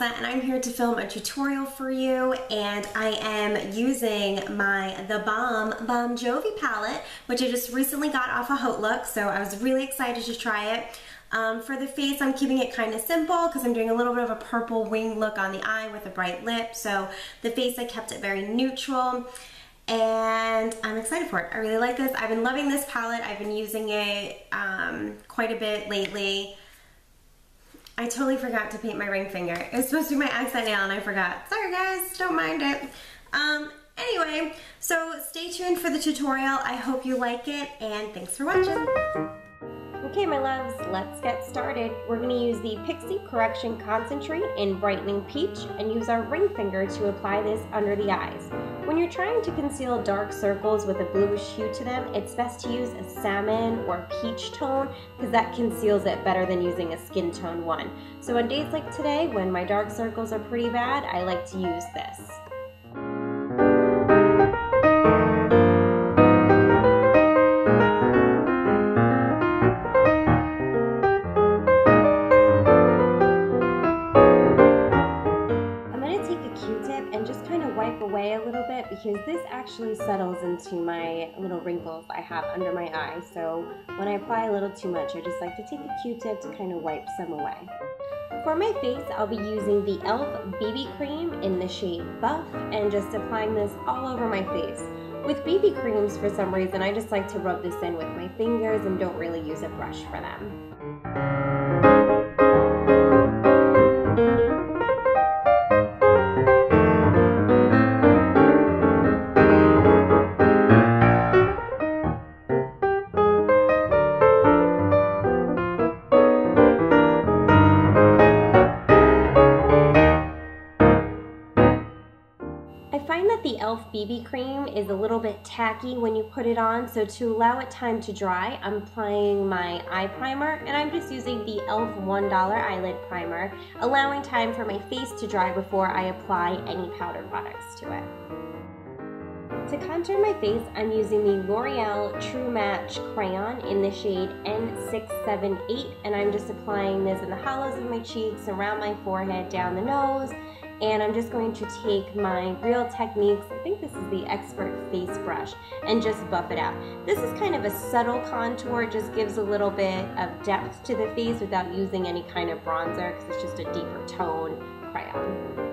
Melissa and I'm here to film a tutorial for you, and I am using the Balm Jovi palette, which I just recently got off of Outlook, so I was really excited to try it. For the face, I'm keeping it kind of simple because I'm doing a little bit of a purple wing look on the eye with a bright lip, so the face I kept it very neutral. And I'm excited for it. I really like this. I've been loving this palette. I've been using it quite a bit lately. I totally forgot to paint my ring finger. It was supposed to be my accent nail and I forgot. Sorry guys, don't mind it. Anyway, so stay tuned for the tutorial. I hope you like it and thanks for watching. Okay, my loves, let's get started. We're going to use the Pixi Correction Concentrate in Brightening Peach and use our ring finger to apply this under the eyes. When you're trying to conceal dark circles with a bluish hue to them, it's best to use a salmon or peach tone because that conceals it better than using a skin tone one. So on days like today, when my dark circles are pretty bad, I like to use this. Away a little bit because this actually settles into my little wrinkles I have under my eye, so when I apply a little too much, I just like to take a Q-tip to kind of wipe some away. For my face, I'll be using the e.l.f. BB cream in the shade Buff and just applying this all over my face. With BB creams, for some reason, I just like to rub this in with my fingers and don't really use a brush for them. The e.l.f. BB cream is a little bit tacky when you put it on, so to allow it time to dry, I'm applying my eye primer, and I'm just using the e.l.f. $1 eyelid primer, allowing time for my face to dry before I apply any powder products to it. To contour my face, I'm using the L'Oreal True Match Crayon in the shade N678, and I'm just applying this in the hollows of my cheeks, around my forehead, down the nose, and I'm just going to take my Real Techniques, I think this is the Expert Face Brush, and just buff it out. This is kind of a subtle contour, it just gives a little bit of depth to the face without using any kind of bronzer because it's just a deeper tone crayon.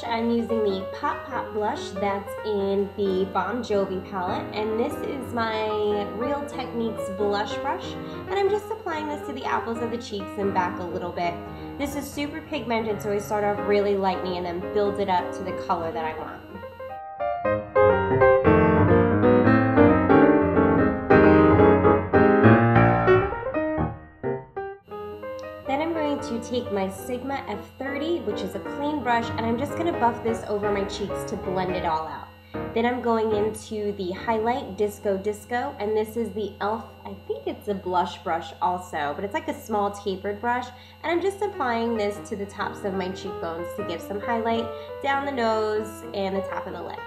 I'm using the Pop Pop blush that's in the Balm Jovi palette, and this is my Real Techniques blush brush, and I'm just applying this to the apples of the cheeks and back a little bit. This is super pigmented, so I start off really lightly and then build it up to the color that I want. To take my Sigma F30, which is a clean brush, and I'm just going to buff this over my cheeks to blend it all out. Then I'm going into the Highlight Disco Disco, and this is the e.l.f. I think it's a blush brush also, but it's like a small tapered brush, and I'm just applying this to the tops of my cheekbones to give some highlight down the nose and the top of the lip.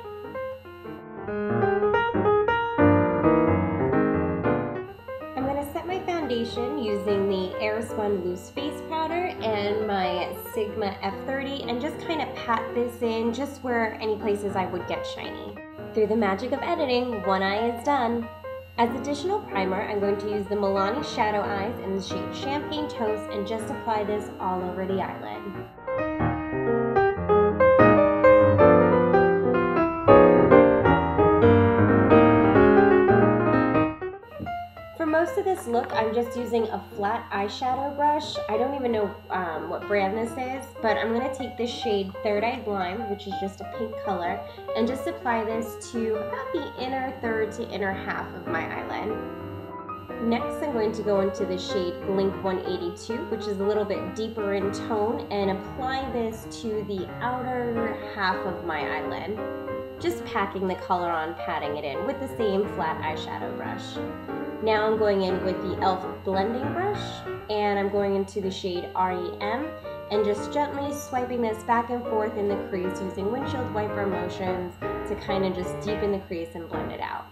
Using the Airspun Loose Face Powder and my Sigma F30, and just kind of pat this in just where any places I would get shiny. Through the magic of editing, one eye is done. As additional primer, I'm going to use the Milani Shadow Eyes in the shade Champagne Toast and just apply this all over the eyelid. Most of this look, I'm just using a flat eyeshadow brush. I don't even know what brand this is, but I'm going to take this shade Third Eye Blind, which is just a pink color, and just apply this to about the inner third to inner half of my eyelid. Next, I'm going to go into the shade Blink 182, which is a little bit deeper in tone, and apply this to the outer half of my eyelid. Just packing the color on, patting it in with the same flat eyeshadow brush. Now I'm going in with the e.l.f. blending brush, and I'm going into the shade REM. and just gently swiping this back and forth in the crease using windshield wiper motions to kind of just deepen the crease and blend it out.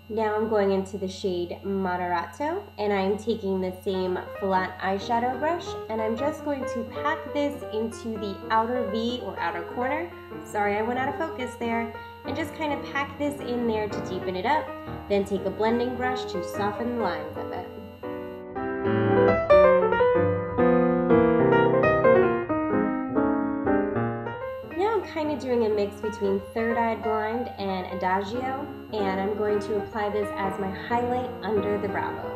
Now I'm going into the shade Moderato, and I'm taking the same flat eyeshadow brush, and I'm just going to pack this into the outer V or outer corner. Sorry, I went out of focus there. And just kind of pack this in there to deepen it up. Then take a blending brush to soften the lines of it. Now I'm kind of doing a mix between Third Eye Blind and Adagio, and I'm going to apply this as my highlight under the brow bone.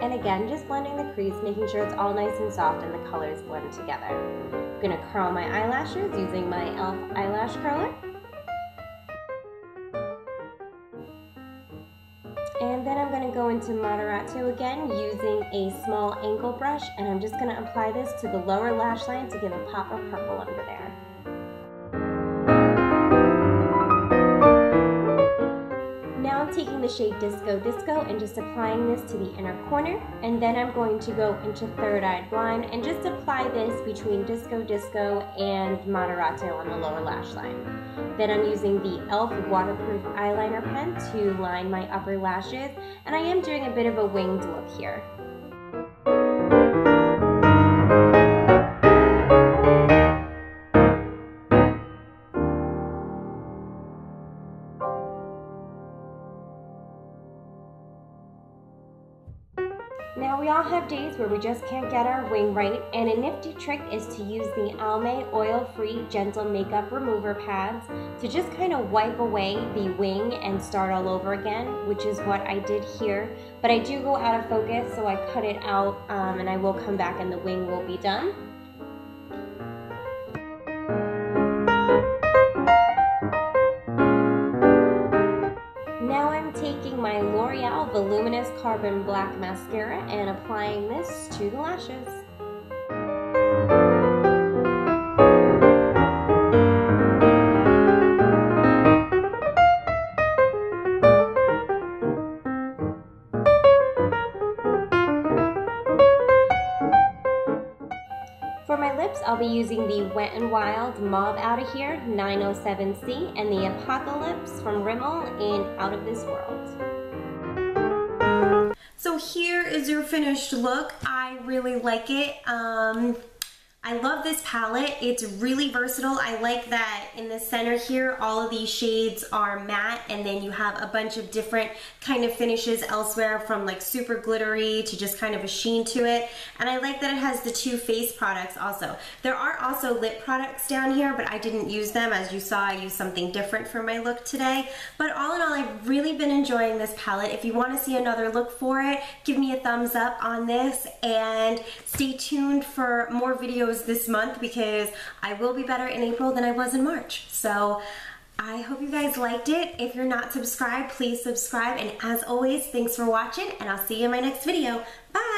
And again, just blending the crease, making sure it's all nice and soft and the colors blend together. I'm going to curl my eyelashes using my e.l.f. eyelash curler. And then I'm going to go into Moderato again using a small angle brush, and I'm just going to apply this to the lower lash line to give a pop of purple under there. Now I'm taking the shade Disco Disco and just applying this to the inner corner, and then I'm going to go into Third Eye Blind and just apply this between Disco Disco and Moderato on the lower lash line. Then I'm using the e.l.f. waterproof eyeliner pen to line my upper lashes, and I am doing a bit of a winged look here. Now we all have days where we just can't get our wing right, and a nifty trick is to use the Almay oil-free gentle makeup remover pads to just kind of wipe away the wing and start all over again, which is what I did here. But I do go out of focus, so I cut it out, and I will come back and the wing will be done. Now I'm taking my L'Oreal Voluminous Carbon Black Mascara and applying this to the lashes. For my lips, I'll be using the Wet n Wild Mauve Outta Here 907C and the Apocalips from Rimmel in Out of This World. So here is your finished look. I really like it. I love this palette. It's really versatile. I like that in the center here, all of these shades are matte, and then you have a bunch of different kind of finishes elsewhere, from like super glittery to just kind of a sheen to it. And I like that it has the two face products also. There are also lip products down here, but I didn't use them. As you saw, I used something different for my look today. But all in all, I've really been enjoying this palette. If you want to see another look for it, give me a thumbs up on this, and stay tuned for more videos this month, because I will be better in April than I was in March. So I hope you guys liked it. If you're not subscribed, please subscribe. And as always, thanks for watching, and I'll see you in my next video. Bye!